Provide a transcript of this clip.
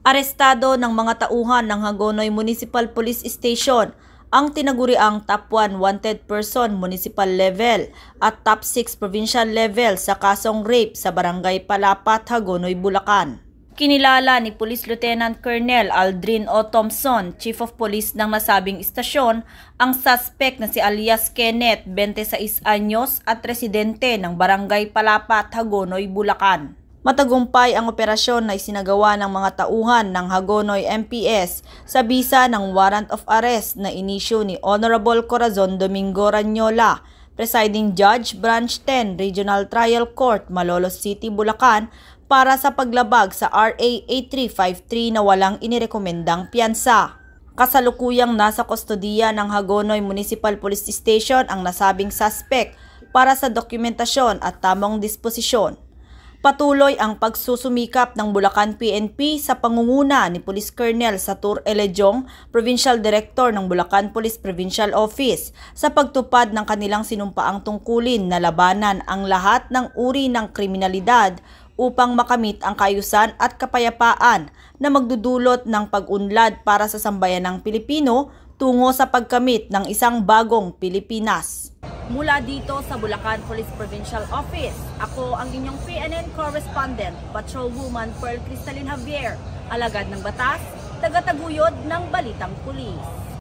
Arestado ng mga tauhan ng Hagonoy Municipal Police Station ang tinaguriang top 1 wanted person municipal level at top 6 provincial level sa kasong rape sa Barangay Palapat, Hagonoy, Bulacan. Kinilala ni Police Lieutenant Colonel Aldrin O. Thompson, Chief of Police ng nasabing istasyon, ang suspect na si alias Kenneth, 26 anyos at residente ng Barangay Palapat, Hagonoy, Bulacan. Matagumpay ang operasyon na isinagawa ng mga tauhan ng Hagonoy MPS sa bisa ng warrant of arrest na inisyu ni Honorable Corazon Domingo Ranyola, Presiding Judge Branch 10 Regional Trial Court, Malolos City, Bulacan, para sa paglabag sa RA 8353 na walang inirekomendang piyansa. Kasalukuyang nasa kustodiya ng Hagonoy Municipal Police Station ang nasabing suspect para sa dokumentasyon at tamang disposisyon. Patuloy ang pagsusumikap ng Bulacan PNP sa pangunguna ni Police Colonel Satur Elejong, Provincial Director ng Bulacan Police Provincial Office, sa pagtupad ng kanilang sinumpaang tungkulin na labanan ang lahat ng uri ng kriminalidad upang makamit ang kaayusan at kapayapaan na magdudulot ng pag-unlad para sa sambayanang Pilipino tungo sa pagkamit ng isang bagong Pilipinas. Mula dito sa Bulacan Police Provincial Office, ako ang inyong PNN Correspondent, Patrolwoman Pearl Cristalin Javier, alagad ng batas, tagataguyod ng Balitang Pulis.